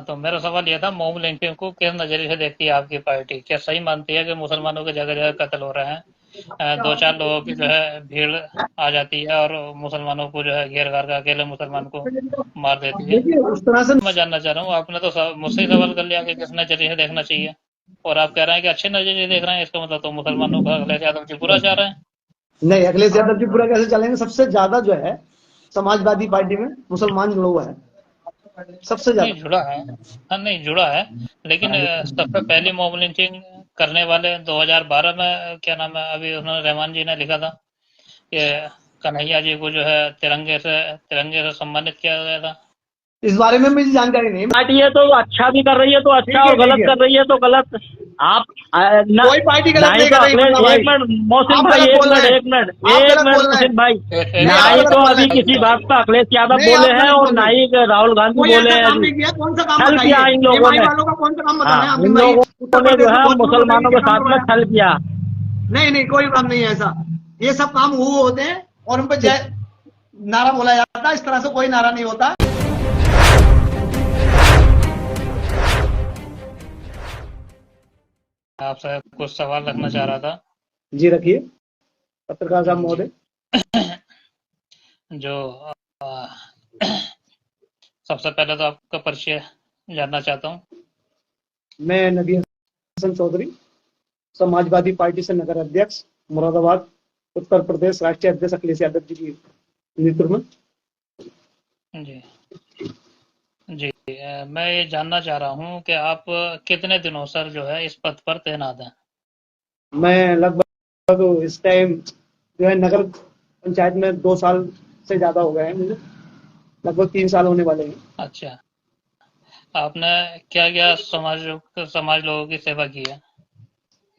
तो मेरा सवाल यह था, मॉब लिंचिंग को किस नजरिए से देखती है आपकी पार्टी? क्या सही मानती है कि मुसलमानों के जगह जगह कत्ल हो रहे हैं? दो चार लोगों की जो है भीड़ आ जाती है और मुसलमानों को जो है घेर घार कर अकेले मुसलमान को मार देती है। देखिए उस तरह से मैं जानना चाह रहा हूँ, आपने तो मुझसे ही सवाल कर लिया कि किस नजरिए से देखना चाहिए, और आप कह रहे हैं कि अच्छे नजरिए से देख रहे हैं, इसका मतलब तो मुसलमानों का अखिलेश यादव जी बुरा चाह रहे हैं। नहीं, अखिलेश यादव जी पूरा कैसे चलेंगे? सबसे ज्यादा जो है समाजवादी पार्टी में मुसलमान जुड़ा हुआ है, सबसे नहीं ज्यादा। जुड़ा है। हाँ नहीं जुड़ा है, लेकिन सबसे पहली मॉब लिंचिंग करने वाले 2012 में क्या नाम है, अभी उन्होंने रहमान जी ने लिखा था कि कन्हैया जी को जो है तिरंगे से सम्मानित किया गया था। इस बारे में मुझे जानकारी नहीं। पार्टी है तो अच्छा भी कर रही है तो अच्छा, ठीक है, और ठीक गलत है। कर रही है तो गलत। आप कोई पार्टी ना गलत ही नहीं तो कर रही अखिलेश, मुन्ना भाई। एक मिनट मोहसिन आप भाई, गलत एक बोल रहे मिनट हैं, एक मिनट आप एक गलत मिनट बोल रहे हैं। मोहसिन भाई। नहीं, ना आप ही गलत तो बोल रहे अभी किसी हैं। बात पे अखिलेश यादव नहीं, बोले आप हैं गलत और बोल ना रहे हैं। ही राहुल गांधी कोई बोले ऐसा हैं काम अभी। नहीं किया। कौन सा काम छल किया बताइए? इन लोगों एमआई ने। वालों का कौन सा काम हाँ, बताना है इन आसिम भाई? लोगों उत्तर ने जो प्रदेश में है बहुत जुड़ों ने मुसलमानों ये के काम साथ में करवाया। छल किया। नहीं नहीं, कोई काम नहीं है ऐसा। ये सब काम हुए होते हैं और उन पर जय नारा बोला जाता है। इस तरह से कोई नारा नहीं होता। आपसे कुछ सवाल रखना चाह रहा था। जी रखिए, पत्रकार साहब जी। महोदय। जो अ, सबसे पहले तो आपका परिचय जानना चाहता हूँ। मैं नबी हसन चौधरी, समाजवादी पार्टी से नगर अध्यक्ष, मुरादाबाद उत्तर प्रदेश, राष्ट्रीय अध्यक्ष अखिलेश यादव जी की नेतृत्व में। जी जी। मैं ये जानना चाह रहा हूँ कि आप कितने दिनों सर जो है इस पद पर तैनात हैं? मैं लगभग इस टाइम जो है नगर पंचायत में 2 साल से ज्यादा हो गए हैं मुझे, लगभग 3 साल होने वाले हैं। अच्छा। आपने क्या क्या समाज लोगों की सेवा की है?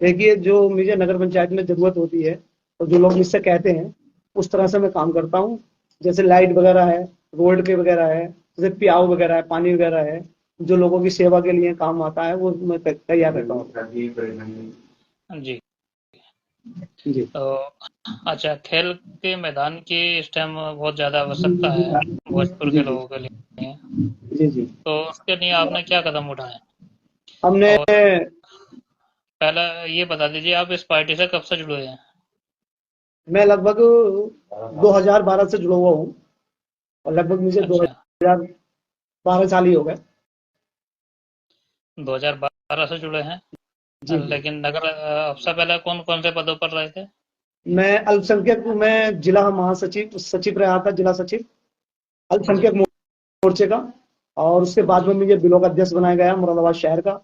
देखिए, जो मुझे नगर पंचायत में जरूरत होती है और जो लोग मुझसे कहते हैं उस तरह से मैं काम करता हूँ। जैसे लाइट वगैरह है, रोड के वगैरह है, जैसे प्याऊ वगैरह है, पानी वगैरह है, जो लोगों की सेवा के लिए काम आता है वो मैं तैयार रहता हूँ। जी। जी तो अच्छा, खेल के मैदान की इस टाइम बहुत ज़्यादा आवश्यकता है भोजपुर जी के जी लोगों के लिए। जी जी। तो उसके लिए आपने क्या कदम उठाए? हमने और पहला ये बता दीजिए, आप इस पार्टी से कब से जुड़े हैं? मैं लगभग 2012 से जुड़ा हुआ हूँ और लगभग मुझे अच्छा, 2012 साल ही हो गए। 2012 से जुड़े हैं। जी जी। लेकिन सबसे पहले कौन कौन से पदों पर रहे थे? मैं अल्पसंख्यक मैं जिला महासचिव सचिव रहा था, जिला सचिव जी अल्पसंख्यक मोर्चे का। और उसके बाद में मुझे ब्लॉक अध्यक्ष बनाया गया मुरादाबाद शहर का।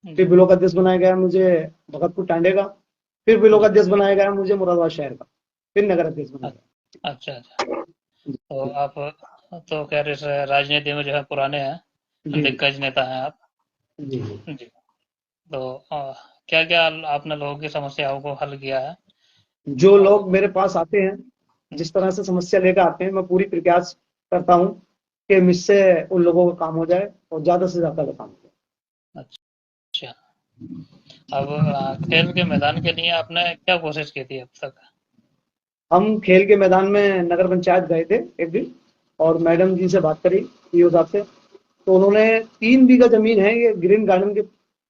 फिर जी ब्लॉक अध्यक्ष बनाया गया मुझे भगतपुर टांडे का। फिर ब्लॉक जी। अध्यक्ष बनाया गया मुझे मुरादाबाद शहर का। फिर नगर अध्यक्ष बनाया अ- गया। अच्छा अच्छा। तो आप तो खैर इस राजनीति में जो है पुराने हैं, जी दिग्गज नेता हैं आप। जी। जी। तो क्या क्या आपने लोगों की समस्याओं को हल किया है? जो और लोग मेरे पास आते हैं, जिस तरह से समस्या लेकर आते हैं, मैं पूरी प्रयास करता हूँ कि मुझसे उन लोगों का काम हो जाए और ज्यादा से ज्यादा का काम हो अच्छा, अब खेल के मैदान के लिए आपने क्या कोशिश की थी अब तक? जाए। हम खेल के मैदान में नगर पंचायत गए थे एक दिन और मैडम जी से बात करी, पीओ साहब से। तो उन्होंने 3 बीघा जमीन है ये ग्रीन गार्डन के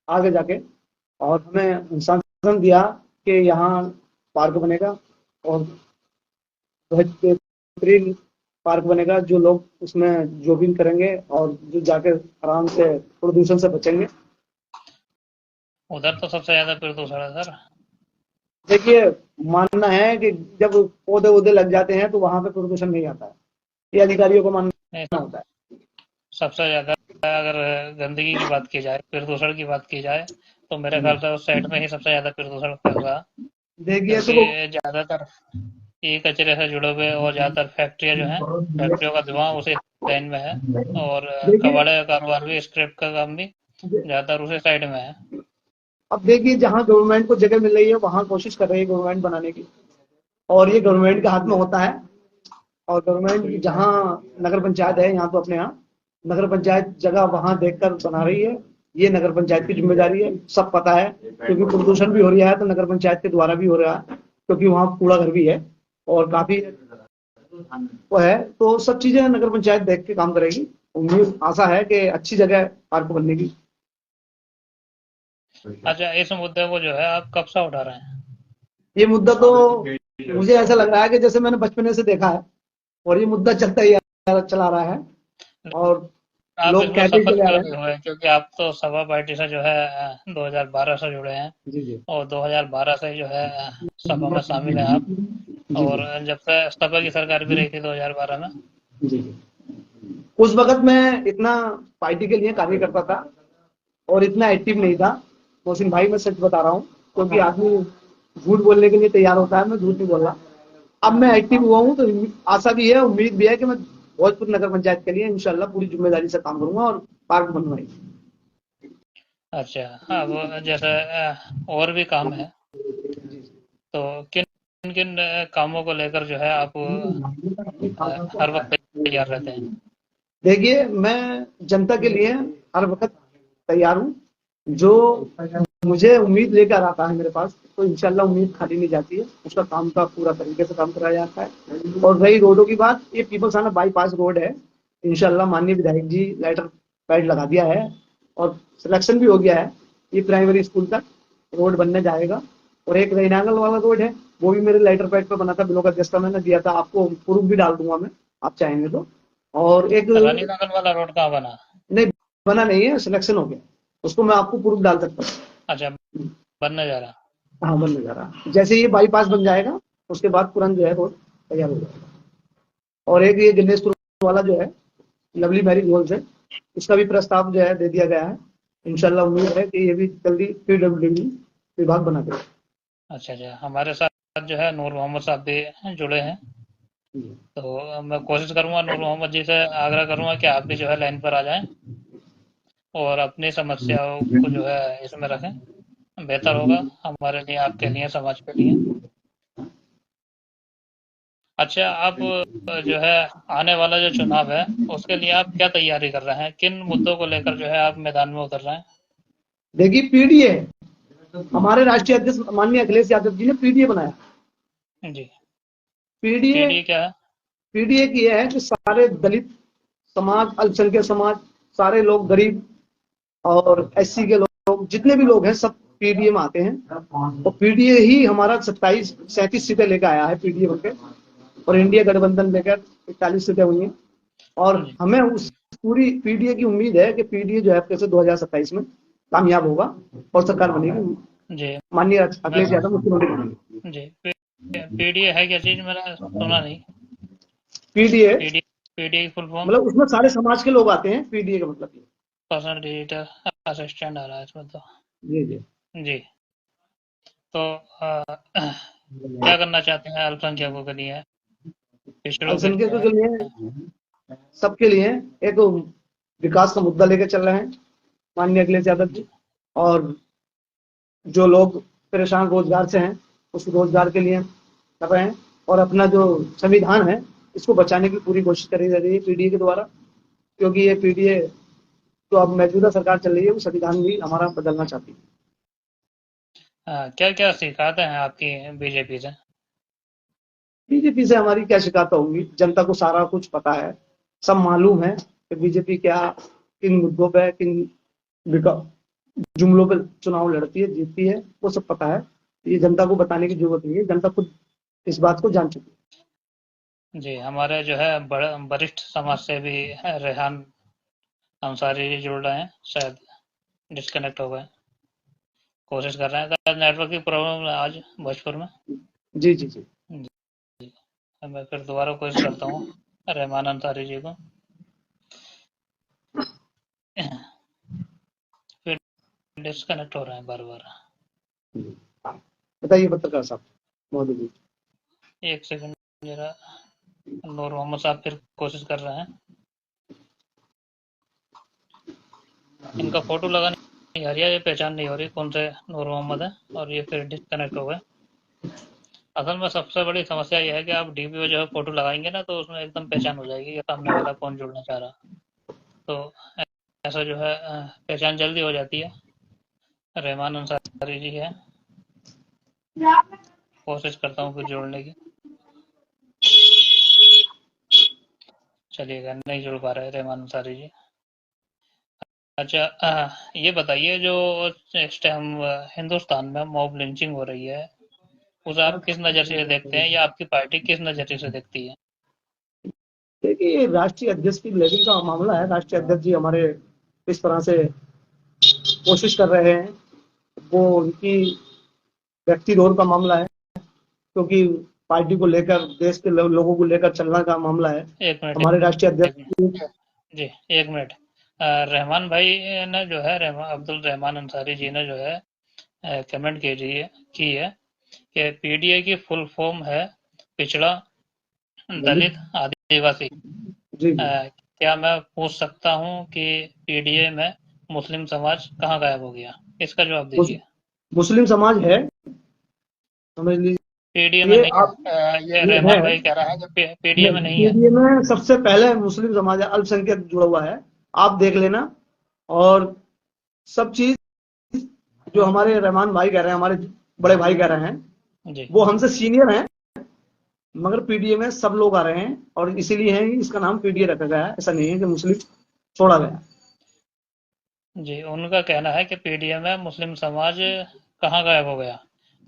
आगे जाके, और हमें शासन दिया कि यहाँ पार्क बनेगा और बहुत बेहतरीन पार्क बनेगा। जो लोग उसमें जॉगिंग करेंगे और जो जाके आराम से प्रदूषण से बचेंगे। उधर तो सबसे ज्यादा प्रदूषण है सर। देखिए, मानना है कि जब पौधे वौधे लग जाते हैं तो वहां पे प्रदूषण नहीं आता है, ये अधिकारियों को नहीं, मानना होता है। सबसे ज्यादा अगर गंदगी की बात की जाए, प्रदूषण की बात की जाए, तो मेरे ख्याल से उस साइड में ही सबसे ज्यादा प्रदूषण फैल रहा है। देखिए तो क्योंकि ज्यादातर ई कचरे से जुड़े हुए और ज्यादातर फैक्ट्रियां जो हैं, फैक्ट्रियों का धुआं उसी लाइन में है। और देखिए कबाड़े का कारोबार भी, स्क्रैप का काम भी ज्यादातर उसी साइड में है। अब देखिए, जहाँ गवर्नमेंट को जगह मिल रही है वहां कोशिश कर रही है गवर्नमेंट बनाने की, और ये गवर्नमेंट के हाथ में होता है। और गवर्नमेंट जहाँ नगर पंचायत है, यहाँ तो अपने यहाँ नगर पंचायत जगह वहां देखकर बना रही है। ये नगर पंचायत की जिम्मेदारी है, सब पता है। क्योंकि प्रदूषण भी हो रहा है तो नगर पंचायत के द्वारा भी हो रहा है, क्योंकि वहाँ कूड़ा घर भी है और काफी वो है। तो सब चीजें नगर पंचायत देख के काम करेगी। उम्मीद आशा है कि अच्छी जगह पार्क बनने की। अच्छा, इस मुद्दे को जो है आप कब से उठा रहे हैं? ये मुद्दा तो मुझे ऐसा लग रहा है कि जैसे मैंने बचपने से देखा है, और ये मुद्दा चलता ही चला रहा है, और आप लोग इसमें कहते ही सफल चले आ क्यों रहे हैं। नहीं हुए? क्योंकि आप तो सपा पार्टी से जो है 2012 से जुड़े हैं, जी जी और 2012 से जो है सपा में शामिल हैं आप। जी और जी जब से सपा की सरकार भी रही थी 2012 में। जी जी। उस वक्त मैं इतना पार्टी के लिए कार्य करता था और इतना एक्टिव नहीं था। मोहसिन भाई, मैं सच बता रहा हूँ, क्योंकि आदमी झूठ बोलने के लिए तैयार होता है, मैं झूठ नहीं बोल रहा। अब मैं एक्टिव हुआ हूँ तो आशा भी है, उम्मीद भी है कि मैं भोजपुर नगर पंचायत के लिए इंशाल्लाह पूरी जिम्मेदारी से काम करूंगा और पार्क बनवाएंगे। अच्छा, अब जैसे और भी काम है, तो किन किन कामों को लेकर जो है आप हर वक्त तैयार रहते हैं? देखिए, मैं जनता के लिए हर वक्त तैयार हूँ। जो मुझे उम्मीद लेकर आता है मेरे पास, तो इंशाल्लाह उम्मीद खाली नहीं जाती है, उसका काम का पूरा तरीके से काम कराया जाता है। और रही रोडों की बात, ये पीपल्स थाना बाईपास रोड है, इंशाल्लाह माननीय विधायक जी लेटर पैड लगा दिया है और सिलेक्शन भी हो गया है। ये प्राइमरी स्कूल तक रोड बनने जाएगा। और एक रेनांगल वाला रोड है, वो भी मेरे लेटर पैड पे बना था, बिलों का दस्ता मैंने दिया था, आपको प्रूफ भी डाल दूंगा मैं, आप चाहेंगे तो। और एक रानी नगर वाला रोड कहाँ बना? नहीं, बना नहीं है, सिलेक्शन हो गया, उसको मैं आपको प्रूफ डाल सकता अच्छा, बनने जा रहा। हूँ। हाँ, बनने जा रहा है, जैसे ये बाईपास बन जाएगा उसके बाद तुरंत जो है रोड तैयार हो जाएगा। और एक ये गणेशपुर वाला जो है, लवली मैरिज हॉल से, इसका भी प्रस्ताव जो है दे दिया गया है। इंशाल्लाह उम्मीद है कि ये भी जल्दी पीडब्ल्यूडी विभाग बना देगा। अच्छा अच्छा, हमारे साथ जो है नूर मोहम्मद साहब भी जुड़े हैं, तो मैं कोशिश करूंगा नूर मोहम्मद जी से आग्रह करूंगा कि आप भी जो है लाइन पर आ जाएं और अपनी समस्याओं को जो है इसमें रखें। बेहतर होगा हमारे लिए, आपके लिए, समाज के लिए। अच्छा, आप जो है आने वाला जो चुनाव है उसके लिए आप क्या तैयारी कर रहे हैं? किन मुद्दों को लेकर जो है आप मैदान में उतर रहे हैं? देखिए, पीडीए, हमारे राष्ट्रीय अध्यक्ष माननीय अखिलेश यादव जी ने पीडीए बनाया। जी। पीडीए पीडी क्या है? पीडीए की यह है कि सारे दलित समाज, अल्पसंख्यक समाज, सारे लोग गरीब और एससी के लोग, जितने भी लोग हैं सब पीडीए में आते हैं। और पीडीए ही हमारा 37 सीटें लेकर आया है पीडीए बनकर, और इंडिया गठबंधन लेकर 41 सीटें हुई हैं। और जी हमें उस पूरी पीडीए की उम्मीद है कि पीडीए जो है कैसे 2027 में कामयाब होगा और सरकार बनेगी, जी। माननीय मैं अखिलेश यादव मुख्यमंत्री बनेंगे। जी, पीडी है क्या चीज? मैंने सुना नहीं। पीडीए पीडी पीडी की फुल फॉर्म? मतलब उसमें सारे समाज के लोग आते हैं, पीडीए का मतलब ये। पर्सनल डिजिटल असिस्टेंट आ रहा है इसमें तो। जी जी। जी। तो क्या करना चाहते हैं अल्पसंख्यकों के लिए, पिछड़ों के अल्पसंख्यकों लिए? के लिए, सबके लिए एक विकास का मुद्दा लेकर चल रहे हैं माननीय अखिलेश यादव जी। और जो लोग परेशान रोजगार से हैं, उस रोजगार के लिए कर रहे हैं। और अपना जो संविधान है, इसको बचाने की पूरी कोशिश करी जा रही है पीडीए के द्वारा, क्योंकि ये पीडीए जो अब मौजूदा सरकार चल रही है, वो संविधान भी हमारा बदलना चाहती है। क्या क्या सिखाते हैं आपकी बीजेपी से? बीजेपी से हमारी क्या शिकायत होंगी, जनता को सारा कुछ पता है, सब मालूम है कि बीजेपी क्या, किन मुद्दों पे, किन जुमलों पे चुनाव लड़ती है, जीतती है, वो सब पता है। ये जनता को बताने की जरूरत नहीं है, जनता खुद इस बात को जान चुकी जी, हमारे जो है वरिष्ठ समाज सेवी रेहान अंसारी जी जुड़ रहे हैं, शायद डिस्कनेक्ट हो गए। कोशिश कर रहे हैं, शायद नेटवर्क की प्रॉब्लम है आज भोजपुर में। है। जी जी जी। जी, मैं फिर दोबारा कोशिश करता हूँ रहमान अंसारी जी को। फिर डिस्कनेक्ट हो रहे हैं बार बार। बताइए पत्रकार साहब, मोदी जी। एक सेकंड जरा, नूर मोहम्मद साहब फिर कोशिश कर रहे हैं। इनका फोटो लगा नहीं आ रही है, ये पहचान नहीं हो रही कौन से नूर मोहम्मद है, और ये फिर डिस्कनेक्ट हो गए। असल में सबसे बड़ी समस्या ये है कि आप डीपी पे जो है फोटो लगाएंगे ना, तो उसमें एकदम पहचान हो जाएगी कि सामने वाला कौन जुड़ना चाह रहा। तो ऐसा जो है पहचान जल्दी हो जाती है। रहमान अंसारी जी है, कोशिश करता हूँ फिर जोड़ने की। चलिएगा, नहीं जुड़ पा रहे रहमान अंसारी जी। अच्छा, ये बताइए, जो इस टाइम हिंदुस्तान में मॉब लिंचिंग हो रही है, उसे आप किस नज़र से देखते हैं, या आपकी पार्टी किस नज़रिए से देखती है? देखिए, राष्ट्रीय अध्यक्ष की लेवल का मामला है। राष्ट्रीय अध्यक्ष जी हमारे इस तरह से कोशिश कर रहे हैं, वो उनकी व्यक्ति रोल का मामला है, क्योंकि पार्टी को लेकर, देश के लोगों को लेकर चलने का मामला है। एक मिनट, हमारे राष्ट्रीय एक अध्यक्ष मिनट जी, एक मिनट। रहमान भाई ने जो है, अब्दुल रहमान अंसारी जी ने जो है कमेंट की है कि पीडीए की फुल फॉर्म है पिछड़ा, दलित, आदिवासी। जी क्या मैं पूछ सकता हूँ कि पीडीए में मुस्लिम समाज कहाँ गायब हो गया? इसका जवाब दीजिए। मुस्लिम समाज है, समझ लीजिए। पीडीए में नहीं है। आप ये ये है, रहमान भाई कह रहा है कि पीडीए में नहीं है। पीडीए में सबसे पहले मुस्लिम समाज है, अल्पसंख्यक जुड़ा हुआ है, आप देख लेना। और सब चीज जो हमारे रहमान भाई कह रहे हैं, हमारे बड़े भाई कह रहे हैं, जी, वो हमसे सीनियर हैं, मगर पीडीए में सब लोग आ रहे हैं, और इसीलिए है इसका नाम पीडीए रखा गया है। ऐसा नहीं है कि मुस्लिम छोड़ा गया। जी, उनका कहना है कि पीडीए में मुस्लिम समाज कहाँ गायब हो गया,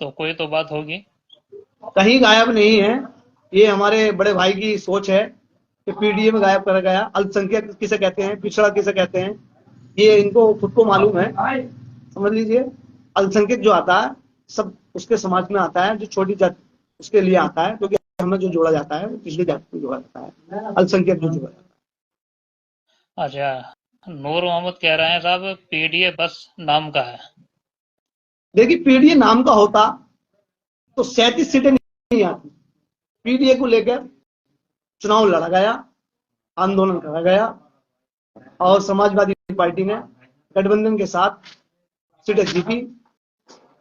तो कोई तो बात होगी। कहीं गायब नहीं है, ये हमारे बड़े भाई की सोच है कि पीडीए में गायब करा गया। अल्पसंख्यक किसे कहते हैं, पिछड़ा किसे कहते हैं, ये इनको खुद को मालूम है, समझ लीजिए। अल्पसंख्यक जो आता है, सब उसके समाज में आता है, जो छोटी जाति उसके लिए आता है, क्योंकि हमें जो जोड़ा जाता है वो पिछड़ी जाति में जोड़ा जाता है, अल्पसंख्यक जो जोड़ा जाता अच्छा, नूर मोहम्मद कह रहे हैं साहब, पीडीए बस नाम का है। है। देखिए, पीडीए नाम का होता तो 37 सीटें नहीं आती। पीडीए को लेकर चुनाव लड़ा गया, आंदोलन करा गया, और समाजवादी पार्टी ने गठबंधन के साथ सीटें जीती।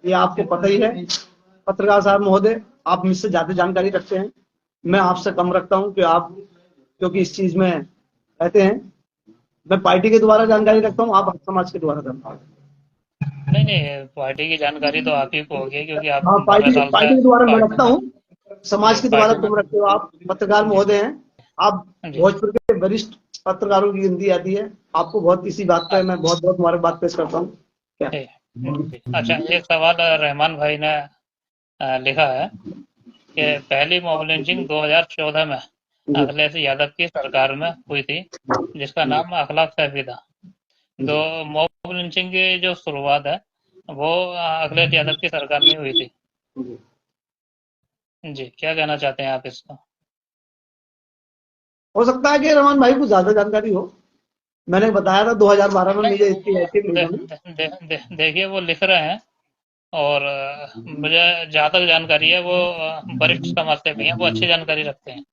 ये आपको पता ही है। पत्रकार साहब महोदय, आप मुझसे ज्यादा जानकारी रखते हैं, मैं आपसे कम रखता हूं, कि आप क्योंकि इस चीज में रहते हैं। मैं पार्टी के द्वारा जानकारी रखता हूँ, आप समाज के द्वारा रखता हूँ। नहीं नहीं, पार्टी की जानकारी तो आप ही को होगी, क्योंकि आप हाँ, 12 पार्टी साल से पार्टी के द्वारा मैं पार्टी रखता में। हूँ, समाज जी, के द्वारा पार्टी में। तुम रखते हो। आप पत्रकार महोदय हैं, आप जी। भोजपुर के वरिष्ठ पत्रकारों की गिनती आती है। आपको बहुत इसी बात पे मैं बहुत बहुत मुबारकबाद पेश करता हूँ। क्या जी, जी। अच्छा, एक सवाल रहमान भाई ने लिखा है कि पहली मॉब लिंचिंग 2014 में जी अखिलेश यादव की सरकार में हुई थी, जिसका नाम अखलाक सैफी था। तो मॉब लिंचिंग की जो शुरुआत है, वो अखिलेश यादव की सरकार में हुई थी। जी। जी, क्या कहना चाहते हैं आप इसका? हो सकता है कि रमान भाई को ज्यादा जानकारी हो। मैंने बताया था 2012 में नहीं, मुझे इसकी एक्टिव नहीं बनी। देखिए, वो लिख रहे हैं, और मुझे जहाँ तक जानकारी है, वो वरिष्ठ समाज सेवी हैं, वो अच्छी जानकारी रखते हैं।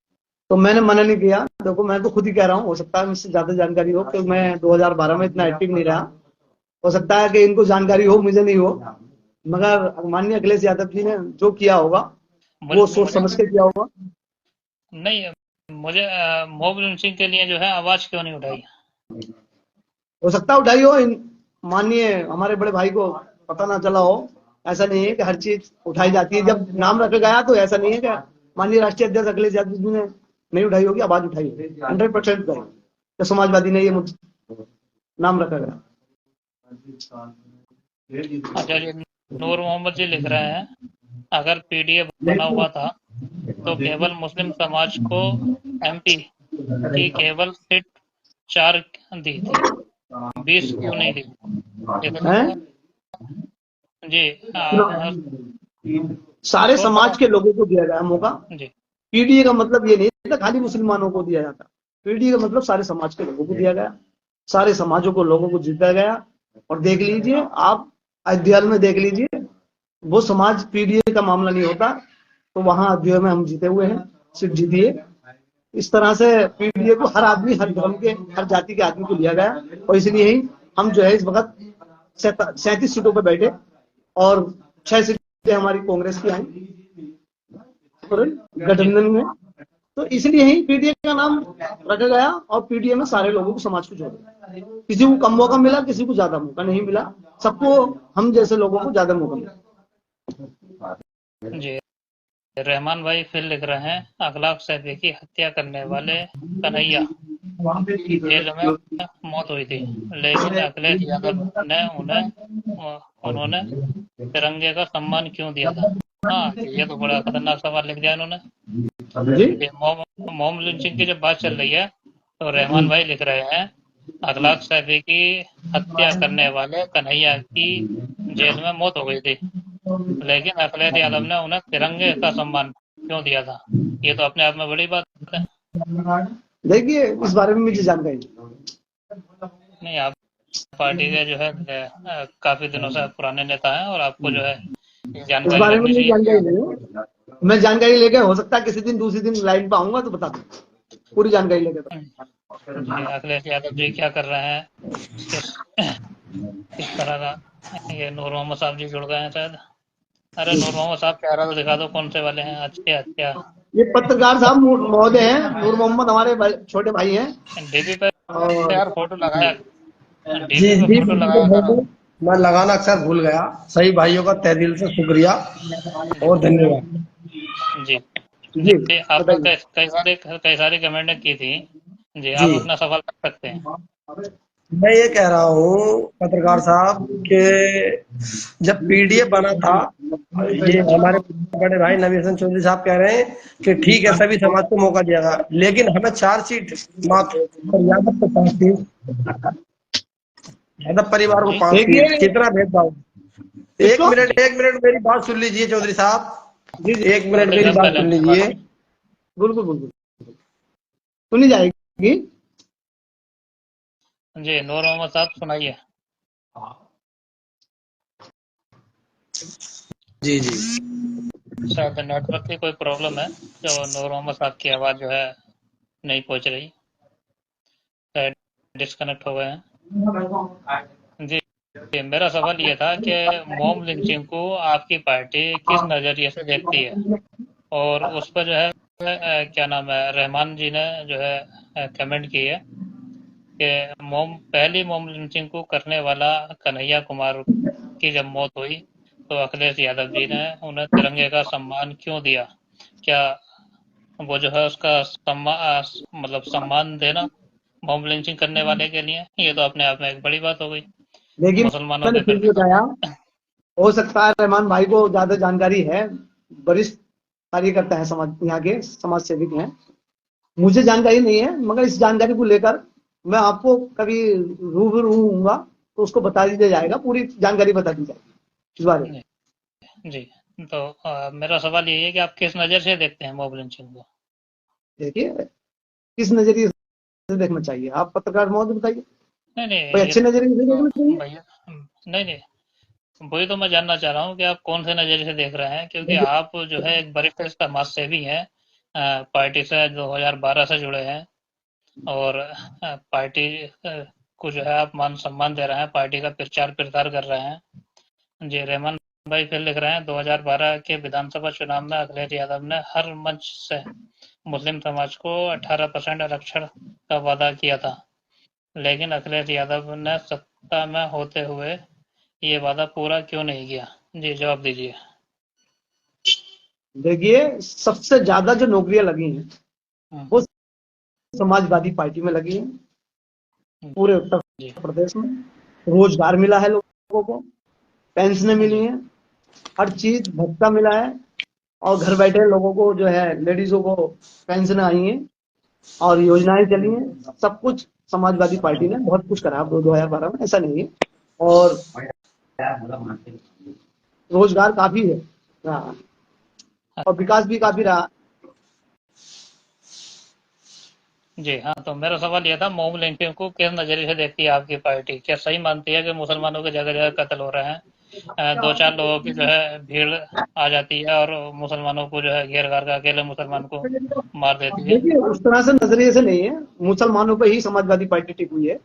तो मैंने मना नहीं किया। देखो, मैं तो खुद ही कह रहा हूँ, हो सकता है मुझसे ज्यादा जानकारी हो, क्योंकि मैं 2012 में इतना एक्टिव नहीं रहा। हो सकता है कि इनको जानकारी हो, मुझे नहीं हो, मगर माननीय अखिलेश यादव जी ने जो किया होगा, मुझे वो सोच मुझे समझ के किया होगा। नहीं, मुझे मॉब लिंचिंग के लिए जो है आवाज क्यों नहीं उठाई? हो सकता है उठाई हो, माननीय हमारे बड़े भाई को पता ना चला हो। ऐसा नहीं है कि हर चीज उठाई जाती है। जब नाम रखा गया तो ऐसा नहीं है कि माननीय राष्ट्रीय अध्यक्ष अखिलेश यादव जी ने नहीं उठाई होगी, आवाज उठाई होगी। 100% उठाई, तो समाजवादी ने ये नाम रखा गया। अच्छा जी, नूर मोहम्मद जी लिख रहे हैं, अगर पीडीए बना हुआ था तो केवल मुस्लिम समाज को एमपी की केवल सीट 4 दी थी, 20 क्यों नहीं दी? इतना हैं? जी। सारे शोर समाज के शराबा। लोगों को दिया गया मौका। जी, पीडीए का मतलब ये नहीं था खाली मुसलमानों को दिया जाता। पीडीए का मतलब सारे समाज के लोगों को दिया गया, सारे समाजों को लोगों को जीता गया। और देख लीजिए आप, अध्ययन में देख लीजिए, वो समाज पीडीए का मामला नहीं होता तो वहां अध्ययन में हम जीते हुए हैं, सीट जीतिए। इस तरह से पीडीए को हर आदमी, हर धर्म के, हर जाति के आदमी को लिया गया, और इसलिए ही हम जो है इस वक्त 37 सीटों पर बैठे, और 6 सीटें हमारी कांग्रेस की आई जी। गठबंधन में। तो इसलिए ही पीडीए का नाम रखा गया, और पीडीए में सारे लोगों को, समाज को जोड़ा। किसी को कम मौका मिला, किसी को ज्यादा मौका नहीं मिला, सबको, हम जैसे लोगों को ज्यादा मौका मिला। जी, रहमान भाई फिर लिख रहे हैं, अखलाक सैफी की हत्या करने वाले कन्हैया जेल में मौत हुई थी, लेकिन अखिलेश यादव ने उन्होंने तिरंगे का सम्मान क्यों दिया था। हाँ, ये तो बड़ा खतरनाक सवाल लिख दिया इन्होंने। जी ये मॉब लिंचिंग की जब बात चल रही है तो रहमान भाई लिख रहे हैं, अखलाक सैफी की हत्या करने वाले कन्हैया की जेल में मौत हो गई थी, लेकिन अखिलेश यादव ने उन्हें तिरंगे का सम्मान क्यों दिया था। ये तो अपने आप में बड़ी बात है। देखिए, इस बारे में मुझे जानकारी नहीं। नहीं, आप पार्टी के जो है काफी दिनों से पुराने नेता हैं और आपको जो है ये इस जानकारी बारे में रखनी मुझे चाहिए कि जानकारी नहीं है। मैं जानकारी लेके हो सकता है किसी दिन दूसरी दिन लाइन पे आऊंगा तो बता दूं, पूरी जानकारी लेके जी अखिलेश यादव जी क्या कर रहे हैं, किस किस तरह का। ये नूर मोहम्मद साहब जी जुड़ गए हैं शायद। अरे नूर मोहम्मद साहब चेहरा तो दिखा दो कौन से वाले हैं। अच्छा अच्छा, ये पत्रकार साहब महोदय हैं, नूर मोहम्मद हमारे छोटे भाई हैं। डीपी पे और यार फोटो लगाया, जी डीपी पे जी फोटो बिल्कुल लगाया करो। बिल्कुल। मैं लगाना अक्सर भूल गया। सही भाइयों का तहे दिल से शुक्रिया जी और धन्यवाद। जी जी जी, आपने बताइए। कई सारी कमेंट की थी। जी, आप जी, अपना सवाल रख सकते हैं। मैं ये कह रहा हूँ पत्रकार साहब कि जब पीडीएफ बना था, ये हमारे बड़े भाई नवीन हसन चौधरी साहब कह रहे हैं कि ठीक है सभी समाज को मौका दिया गया, लेकिन हमें 4 सीट मात्र और यादव को 5 सीट, यादव परिवार को जी 5 सीट, देखिए कितना भेदभाव। किसको। जी एक मिनट मेरी बात सुन लीजिए चौधरी जी साहब, जी 1 मिनट मेरी डिस्कस कर बात लें सुन अपनी बात। लीजिए। बिल्कुल बिल्कुल सुनी जाएगी। जी नूर मोहम्मद साहब सुनाइए। जी जी शायद नेटवर्क की कोई प्रॉब्लम है, जो नूर मोहम्मद साहब की आवाज़ जो है नहीं पहुंच रही, शायद डिस्कनेक्ट हो गए हैं। जी जी, मेरा सवाल ये था कि मॉब लिंचिंग को आपकी पार्टी किस नज़रिए से देखती है, और उस पर जो है क्या नाम है, रहमान जी ने जो है कमेंट की है कि पहली मॉब लिंचिंग को करने वाला कन्हैया कुमार की जब मौत हुई तो अखिलेश यादव जी ने उन्हें तिरंगे का सम्मान क्यों दिया। क्या वो जो है उसका मतलब सम्मान देना बॉम्ब लिंचिंग करने वाले के लिए, ये तो अपने आप में एक बड़ी बात हो गई लेकिन मुसलमानों मैंने के फिर भी प्रति बताया, सम्मान। हो सकता है रहमान भाई को ज्यादा जानकारी है, वरिष्ठ कार्यकर्ता है, समाज यहाँ के समाज सेविक हैं। मुझे जानकारी नहीं है, मगर इस जानकारी को लेकर मैं आपको कभी रूबरू होऊंगा तो उसको बता दिया जाएगा, पूरी जानकारी बता दी जाएगी इस बारे में। जी जी, तो मेरा सवाल यही है कि आप किस नज़र से देखते हैं मॉब लिंचिंग को। देखिए, किस नजरिए से देखना चाहिए, आप पत्रकार महोदय बताइए। नहीं कोई नहीं, ये अच्छे नजरिए से तो देखना चाहिए। भैया, नहीं नहीं, वही तो मैं जानना चाह रहा हूँ कि आप कौन से नज़रिए से देख रहे हैं, क्योंकि आप जो है एक वरिष्ठ समाज सेवी हैं, पार्टी से 2012 से जुड़े हैं, और पार्टी को जो है आप मान सम्मान दे रहे हैं, पार्टी का प्रचार प्रसार कर रहे हैं। जी रहमान भाई फिर लिख रहे हैं, 2012 के विधानसभा चुनाव में अखिलेश यादव ने हर मंच से मुस्लिम समाज को 18% आरक्षण का वादा किया था, लेकिन अखिलेश यादव ने सत्ता में होते हुए ये वादा पूरा क्यों नहीं किया। जी जवाब दीजिए। देखिए, सबसे ज्यादा जो नौकरियां लगी हैं हम्म, वो समाजवादी पार्टी में लगी हैं, पूरे उत्तर जी प्रदेश में। रोजगार मिला है लोगों को, पेंशनें मिली जी हैं, हर चीज भत्ता मिला है, और घर बैठे लोगों को जो है लेडीजों को पेंशन आई है और योजनाएं चली हैं। सब कुछ समाजवादी पार्टी ने बहुत कुछ करा 2012 में, ऐसा नहीं है। और रोजगार काफी है रहा, और विकास भी काफी रहा। जी हाँ, तो मेरा सवाल यह था, मॉब लिंचिंग को किस नज़रिए से देखती है आपकी पार्टी। क्या सही मानती है कि मुसलमानों के जगह जगह कत्ल हो रहे हैं, दो चार लोगों की जो है भीड़ आ जाती है और मुसलमानों को जो है घेर घार कर अकेले मुसलमान को मार देती है। देखिए, उस तरह से नजरिए से नहीं है, मुसलमानों पे ही समाजवादी पार्टी टिकी हुई है,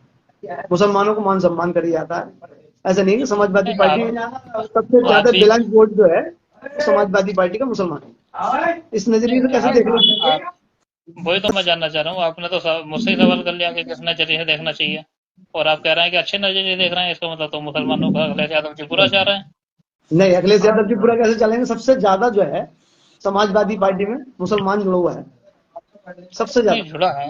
मुसलमानों को मान सम्मान करी जाता है। ऐसा नहीं है कि समाजवादी नहीं, पार्टी सबसे आप ज्यादा ही ब्लाइंड वोट जो है समाजवादी पार्टी का मुसलमान है। इस नजरिए से नहीं, कैसे देख लो। आप वही तो मैं जानना चाह रहा हूँ। आपने तो मुझसे ही सवाल कर लिया कि किस नजरिए से देखना चाहिए, और आप कह रहे हैं कि अच्छे नजरिए से देख रहे हैं, इसका मतलब तो मुसलमानों का अखिलेश यादव जी बुरा चाह रहे हैं। नहीं, अखिलेश यादव जी पूरा कैसे चलेंगे। सबसे ज्यादा जो है समाजवादी पार्टी में मुसलमान जुड़ा हुआ है सबसे नहीं ज्यादा। जुड़ा है।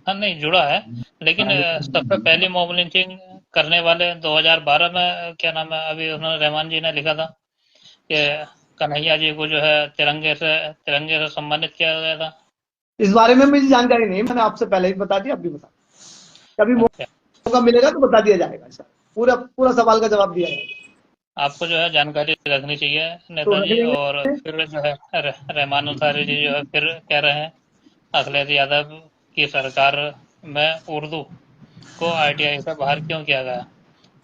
हाँ नहीं जुड़ा है, लेकिन सबसे पहली मॉब लिंचिंग करने वाले 2012 में क्या नाम है, अभी उन्होंने रहमान जी ने लिखा था कि कन्हैया जी को जो है तिरंगे से सम्मानित किया गया था। इस बारे में मुझे जानकारी नहीं, मैंने आपसे पहले ही बता दिया, अब भी बता, कभी अच्छा, मौका मिलेगा तो बता दिया जाएगा सर, पूरा पूरा सवाल का जवाब दिया जाएगा। आपको जो है जानकारी रखनी चाहिए तो रख नेताजी। लेंगे। और फिर जो है रहमान अंसारी जी जो है फिर कह रहे हैं अखिलेश यादव की सरकार में उर्दू को आईटीआई से बाहर क्यों किया गया।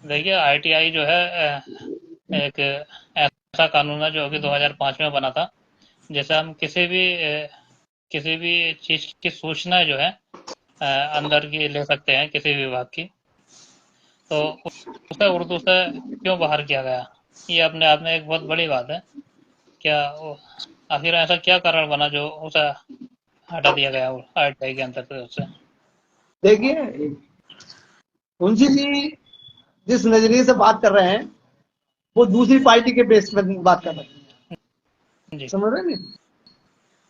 देखिए आईटीआई जो है एक ऐसा कानून है जो कि 2005 में बना था, जैसे हम किसी भी चीज की सूचना जो है अंदर की ले सकते हैं किसी भी विभाग की। तो उसे उर्दू से क्यों बाहर किया गया, ये अपने आप में एक बहुत बड़ी बात है। क्या आखिर ऐसा क्या कारण बना जो उसे हटा दिया गया आईटीआई के अंतर्गत से। देखिए मुंशी जी जिस नजरिए से बात कर रहे हैं वो दूसरी पार्टी के बेस पर बात कर रहे हैं, जी समझ रहे हैं नहीं?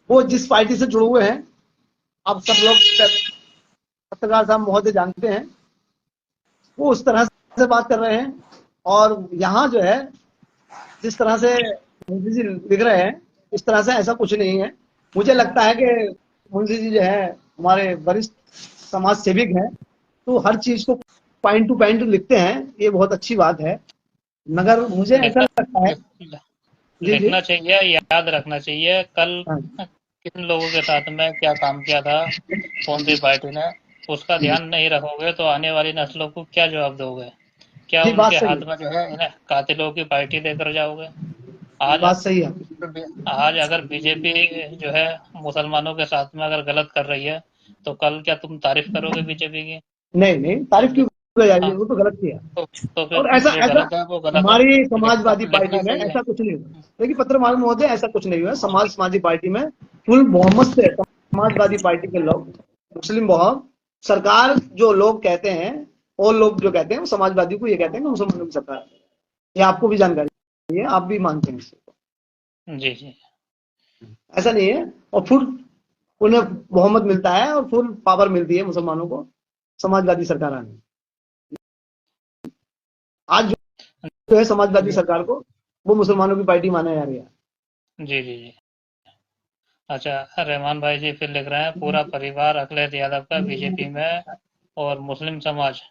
वो जिस पार्टी से जुड़े हुए हैं, आप सब लोग पत्रकार साहब महोदय जानते हैं, वो उस तरह से बात कर रहे हैं। और यहाँ जो है जिस तरह से मुंशी जी लिख रहे हैं, इस तरह से ऐसा कुछ नहीं है। मुझे लगता है कि मुंशी जी जो है हमारे वरिष्ठ समाज सेविक हैं, तो हर चीज को पॉइंट टू पॉइंट लिखते हैं, ये बहुत अच्छी बात है। मगर मुझे ऐसा लिखना लगता है। लिख, जी जी। लिखना चाहिए, याद रखना चाहिए कल हाँ किन लोगों के साथ में क्या काम किया था, कौन सी पार्टी ने। उसका ध्यान नहीं रखोगे तो आने वाली नस्लों को क्या जवाब दोगे। क्या जी, बात उनके सही हाथ में जो है इन्हें कातिलों की पार्टी देकर जाओगे। है, आज बात सही है। आज अगर बीजेपी जो है मुसलमानों के साथ में अगर गलत कर रही है, तो कल क्या तुम तारीफ करोगे बीजेपी की। नहीं नहीं, तारीफ क्यों की जाएगी, हाँ, वो तो गलत किया। तो और फिर ऐसा जो ऐसा गलत है वो गलत है। हमारी समाजवादी पार्टी लिखना में चाहिए। ऐसा कुछ नहीं हुआ। देखिए पत्रकार महोदय, ऐसा कुछ नहीं हुआ समाजवादी पार्टी में। फुल बहुमत से समाजवादी पार्टी के लोग, मुस्लिम बहुमत, सरकार जो लोग कहते हैं, और लोग जो कहते हैं वो समाजवादी को ये कहते हैं कि मुसलमानों की सरकार है। ये आपको भी जानकारी है, आप भी मानते हैं इससे। जी जी ऐसा नहीं है। और फुल उन्हें बहुमत मिलता है और फुल पावर मिलती है मुसलमानों को समाजवादी सरकार आने। आज जो है समाजवादी सरकार को वो मुसलमानों की पार्टी माना जा रहा है। जी जी जी। अच्छा, रहमान भाई जी फिर लिख रहे हैं पूरा परिवार अखिलेश यादव का बीजेपी में और मुस्लिम समाज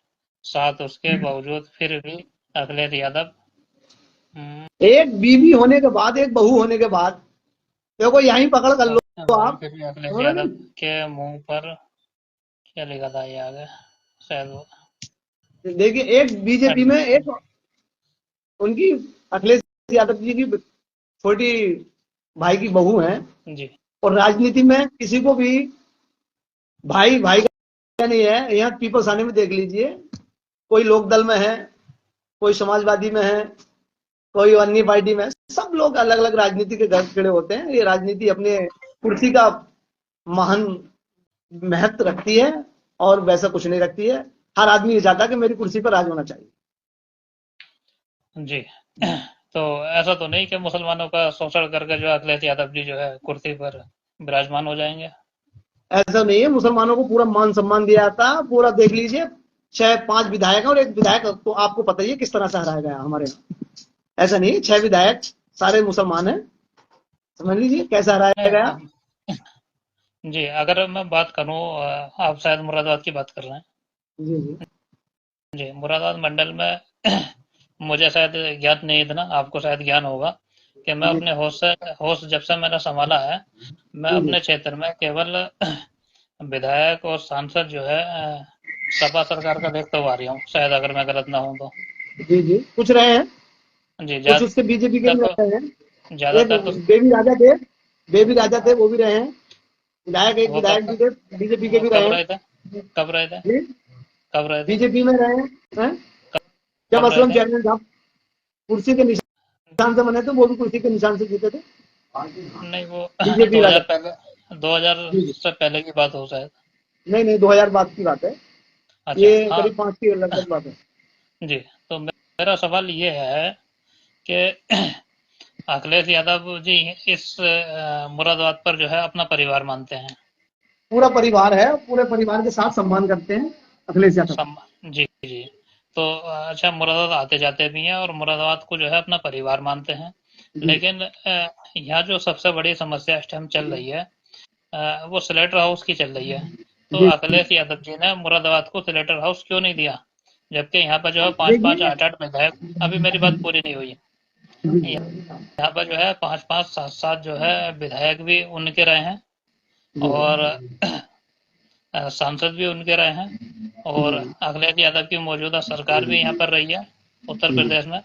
साथ उसके बावजूद फिर भी अखिलेश यादव। हम्म, एक बीवी होने के बाद, एक बहू होने के बाद, देखो यहीं पकड़ कर लो भाई आप। फिर भी अखिलेश समझ रहे यादव नहीं? के मुंह पर क्या लिखा था ये आगे, शायद वो। देखिए एक बीजेपी में एक उनकी अखिलेश यादव जी की छोटी भाई की बहू है। जी और राजनीति में किसी को भी भाई भाई का नहीं है। यहाँ पीपल्स आने में देख लीजिए, कोई लोकदल में है, कोई समाजवादी में है, कोई अन्य पार्टी में है। सब लोग अलग अलग राजनीति के घर खड़े होते हैं। ये राजनीति अपने कुर्सी का महान महत्व रखती है और वैसा कुछ नहीं रखती है। हर आदमी ये चाहता है कि मेरी कुर्सी पर राज होना चाहिए। जी तो ऐसा तो नहीं कि मुसलमानों का शोषण करके जो अखिलेश यादव जी जो है कुर्सी पर विराजमान हो जाएंगे। ऐसा नहीं है, मुसलमानों को पूरा मान सम्मान दिया जाता है। पूरा देख लीजिए, 6-5 विधायक हैं और एक विधायक तो आपको पता ही है किस तरह से हराया गया हमारे यहाँ। ऐसा नहीं है, 6 विधायक सारे मुसलमान हैं। समझ लीजिए कैसे हराया नहीं, गया। जी अगर मैं बात करूं, आप शायद मुरादाबाद की बात कर रहे हैं। जी जी जी मुरादाबाद मंडल में मुझे शायद ज्ञात नहीं इतना, आपको शायद ज्ञान होगा कि मैं जी अपने होश जब से मैंने संभाला है, मैं जी अपने क्षेत्र में केवल विधायक और सांसद जो है सपा सरकार का देखता हुआ आ रही हूँ, शायद अगर मैं गलत ना हूँ तो। जी जी, कुछ रहे हैं, जी कुछ उसके बीजेपी के भी रहे हैं। एक ज्यादातर तो बेबी राजा थे, वो भी रहे हैं विधायक। एक वो विधायक भी थे, बीजेपी के वो भी कब रहे हैं। रहे थे, कब रहे थे, जी, कब रहे थे, बीजेपी में रहे हैं। जब कब रहे असलम थे। चेयरमैन साहब कुर्सी के निशान से बने थे, वो भी कुर्सी के निशान से जीते थे। नहीं वो बीजेपी राजा। 2000 पहले, 2000 जी जी, से पहले की बात हो शायद। नहीं नहीं, 2000 बाद की बात है। अच्छा ये हाँ। करीब 5 की लगभग बात है। जी तो मेरा सवाल ये है कि अखिलेश यादव जी इस मुरादाबाद पर जो है अपना परिवार मानते हैं। पूरा परिवार है, पूरे परिवार के साथ सम्मान करते हैं अखिलेश यादव। जी जी। तो अच्छा, मुरादाबाद आते जाते भी हैं और मुरादाबाद को जो है अपना परिवार मानते हैं। लेकिन यहाँ जो सबसे बड़ी समस्या इस टाइम चल रही है वो स्लेटर हाउस की चल रही है। तो जी अखिलेश यादव जी ने मुरादाबाद को स्लेटर हाउस क्यों नहीं दिया, जबकि यहाँ पर जो है 5-5, देखिए 8-8 विधायक, अभी मेरी बात पूरी नहीं हुई। यहाँ पर जो है 5-5, 7-7 जो है विधायक भी उनके रहे हैं और सांसद भी उनके रहे हैं और अखिलेश यादव की मौजूदा सरकार भी यहाँ पर रही है उत्तर प्रदेश में,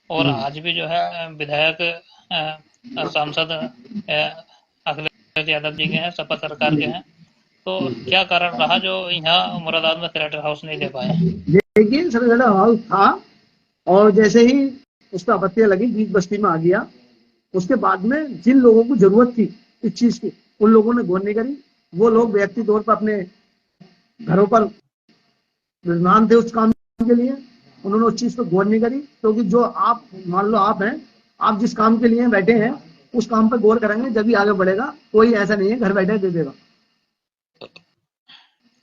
और आज भी जो है विधायक सांसद अखिलेश यादव जी के हैं, सपा सरकार के हैं। तो क्या कारण रहा जो यहाँ मुरादाबाद में स्लेटर हाउस नहीं दे पाए? देखिए स्लेटर हाउस था और जैसे ही उसका पत्तियां लगी बीच बस्ती में आ गया, उसके बाद में जिन लोगों को जरूरत थी इस चीज की उन लोगों ने गौर नहीं करी। वो लोग व्यक्ति तौर पर अपने घरों पर विद्वान थे उस काम के लिए, उन्होंने उस चीज को गौर नहीं करी। क्योंकि जो आप मान लो आप हैं, आप जिस काम के लिए बैठे हैं उस काम पर गौर करेंगे जब भी आगे बढ़ेगा। कोई ऐसा नहीं है घर बैठे दे देगा।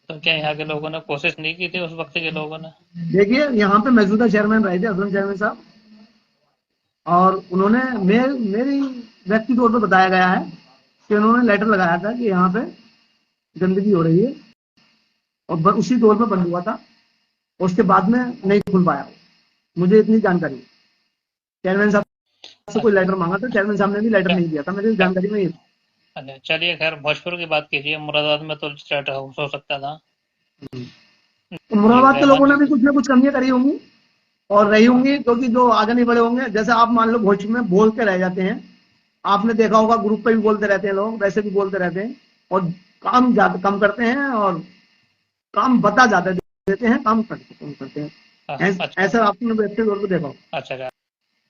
तो क्या यहाँ के लोगों ने कोशिश नहीं की थी उस वक्त के लोगों ने? देखिए यहाँ पे मौजूदा चेयरमैन रहे थे असलम चेयरमैन साहब, और उन्होंने मेरी व्यक्ति तौर पर बताया गया है कि उन्होंने लेटर लगाया था कि यहाँ पे गंदगी हो रही है और उसी दौर में बंद हुआ था। उसके बाद में नहीं खुल पाया, मुझे इतनी जानकारी। चेयरमैन साहब से कोई लेटर मांगा था, चेयरमैन साहब ने भी लेटर नहीं दिया था, मेरी जानकारी नहीं है। अच्छा चलिए, खैर भोजपुर की बात कीजिए। मुरादाबाद में तो स्लेटर हाउस हो सकता था। तो मुरादाबाद के लोगों ने भी रहमान कुछ ना कुछ कमियां करी होंगी और रही होंगी, क्योंकि जो आगे नहीं बढ़े होंगे। जैसे आप मान लो भोजपुर में बोलते रह जाते हैं, आपने देखा होगा ग्रुप पे भी बोलते रहते हैं लोग, वैसे भी बोलते रहते हैं और काम ज्यादा कम करते हैं और काम बता ज्यादा देते हैं, काम कम करते हैं। अच्छा ऐसा आपने व्यक्ति तौर पर देखा होगा। अच्छा।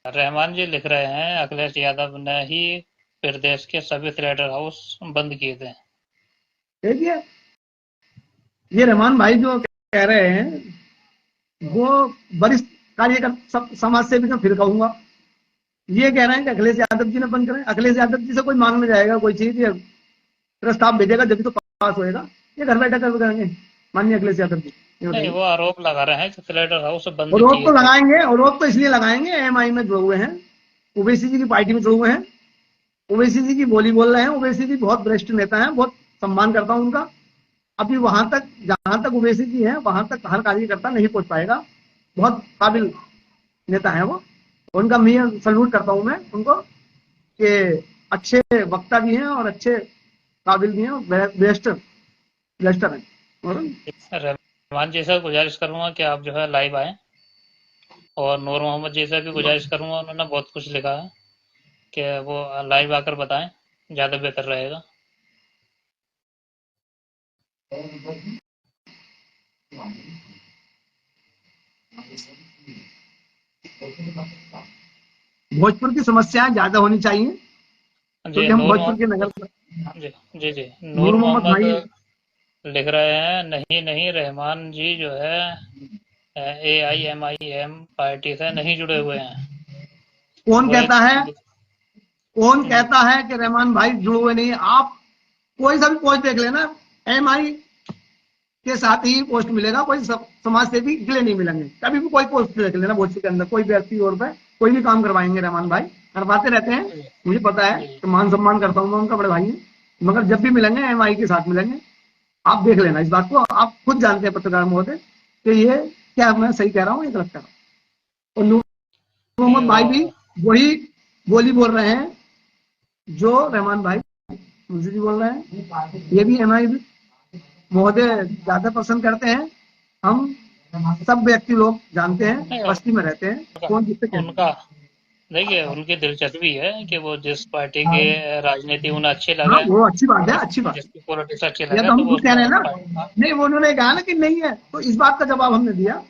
रहमान जी लिख रहे हैं अखिलेश यादव ने ही प्रदेश के सभी स्लेटर हाउस बंद किए थे। देखिए ये रहमान भाई जो कह रहे हैं वो वरिष्ठ कार्यकर्ता समाज सेवी का फिर कहूंगा, ये कह रहे हैं कि अखिलेश यादव जी ने बंद करें। अखिलेश यादव जी से कोई मांगने जाएगा कोई चीज या प्रस्ताव भेजेगा जब भी तो पास होएगा, ये घर बैठा कर करेंगे माननीय अखिलेश यादव जी? नहीं, वो आरोप लगा रहे हैं कि स्लेटर हाउस बंद और रोक किए तो थे। लगाएंगे, और रोक तो इसलिए लगाएंगे एमआई में जुड़े हुए हैं, ओवैसी जी की पार्टी में जुड़े हुए हैं, ओवैसी जी की बोली बोल रहे हैं। ओवैसी जी बहुत वरिष्ठ नेता हैं, बहुत सम्मान करता हूं उनका। अभी वहां तक जहां तक ओवैसी जी हैं वहां तक हर कार्यकर्ता नहीं पहुंच पाएगा। बहुत काबिल नेता है वो, उनका मैं सल्यूट करता हूं मैं उनको कि अच्छे वक्ता भी हैं और अच्छे काबिल भी हैं, बेस्ट ब्लेस्टर हैं। और रहमान जी से गुजारिश करूंगा कि आप जो है लाइव आए, और नूर मोहम्मद जी से भी गुजारिश करूंगा, उन्होंने बहुत कुछ लिखा है कि वो लाइव आकर बताएं, ज्यादा बेहतर रहेगा। भोजपुर की समस्याएं ज्यादा होनी चाहिए जी क्योंकि हम नूर भोजपुर के नगर मोहम्मद जी जी जी नूर नूर मोहम्मद भाई मोहम्मद लिख रहे हैं, नहीं नहीं रहमान जी जो है AIMIM पार्टी से नहीं जुड़े हुए हैं। कौन वो कहता है, एक कौन कहता है कि रहमान भाई जुड़े हुए नहीं है? आप कोई सा भी पोस्ट देख लेना, एमआई के साथ ही पोस्ट मिलेगा, कोई समाज सेवी के लिए नहीं मिलेंगे। कभी भी कोई पोस्ट देख लेना भोजपुर के अंदर, कोई व्यक्ति और पे कोई भी काम करवाएंगे रहमान भाई, करवाते रहते हैं, मुझे पता है कि मान सम्मान करता हूँ मैं उनका, बड़े भाई हैं, मगर जब भी मिलेंगे एमआई के साथ मिलेंगे। आप देख लेना इस बात को, आप खुद जानते हैं पत्रकार महोदय कि ये क्या मैं सही कह रहा हूँ या गलत कह रहा हूँ। और नूर मोहम्मद भाई भी वही बोली बोल रहे हैं जो रहमान भाई मुंशी जी बोल रहे हैं। ये भी एमआई महोदय ज्यादा पसंद करते हैं। हम सब व्यक्ति लोग जानते हैं, बस्ती में रहते हैं, कौन जिससे कहते हैं। उनका देखिए, उनकी दिलचस्पी है कि वो जिस पार्टी के राजनीति उन्हें अच्छी हाँ लगे, वो अच्छी बात है, अच्छी बात है। जिसकी पॉलिटिक्स अच्छी या लगे, तो तो हम वो खुद कह रहे हैं ना, उसमें नहीं वो उन्होंने कहा ना कि नहीं है, तो इस बात का जवाब हमने दिया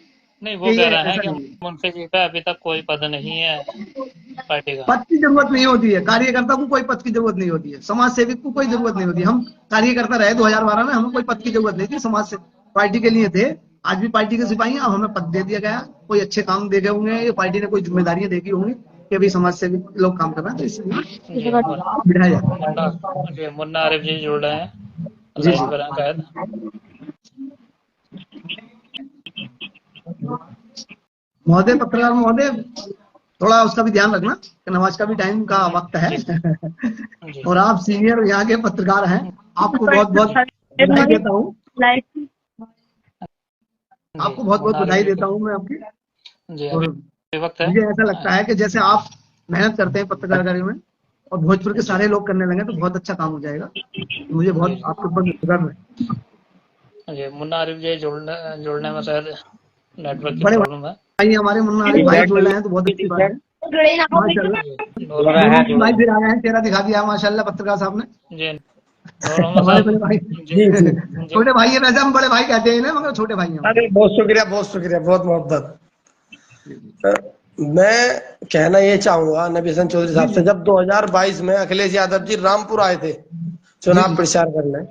नहीं, वो कि कह ये रहे हैं ऐसा कि नहीं है। मुंशी जी का अभी तक कोई पद नहीं है पार्टी का। पद की जरूरत नहीं होती है, कार्यकर्ता को कोई पद की जरूरत नहीं होती है, समाज सेविक को कोई जरूरत नहीं होती है। हम कार्यकर्ता रहे 2012 में, हमें कोई पद की जरूरत नहीं थी, समाज से पार्टी के लिए थे, आज भी पार्टी के सिपाही हैं। अब हमें पद दे दिया गया, कोई अच्छे काम दे गए होंगे, ये पार्टी ने कोई जिम्मेदारियां देखी होंगी, के भी समाज से भी लोग काम कर रहे हैं, तो इसलिए जी बिठाया जाता है। मुन्ना आरिफ जी जुड़ रहे हैं जी लाइव जी। पर शायद। महोदय, पत्रकार महोदय, थोड़ा उसका भी ध्यान रखना कि नमाज का भी टाइम का वक्त है। जी और आप सीनियर यहाँ के पत्रकार हैं, आपको बहुत बहुत बधाई देता हूँ। आपको बहुत बहुत मुन्ना आरिफ बधाई जी देता हूँ मैं आपकी। जी और अभी वक्त है। मुझे ऐसा लगता है कि जैसे आप मेहनत करते हैं पत्रकारिता में और भोजपुर के सारे लोग करने लगे तो बहुत अच्छा काम हो जाएगा। मुझे जी बहुत आपके ऊपर गर्व है। जी मुन्ना आरिफ जी जुड़ने में शायद नेटवर्क की बड़े प्रॉब्लम है। भाई हमारे मुन्ना आरिफ भाई जुड़ रहे हैं तो बहुत अच्छी बात है। माशाल्लाह, नूर नूर भाई फिर आ गए हैं, चेहरा दिखा दिया माशाल्लाह पत्रकार साहब ने। जी नूर मोहम्मद हमारे साहब बड़े भाई, जी जी जी। जी छोटे भाई है, वैसे हम बड़े भाई कहते हैं ना, मगर छोटे भाई हैं हमारे। अरे बहुत शुक्रिया, बहुत मोहब्बत। मैं कहना ये चाहूंगा नबी हसन चौधरी साहब से, जब 2022 में अखिलेश यादव जी रामपुर आए थे चुनाव प्रचार करने,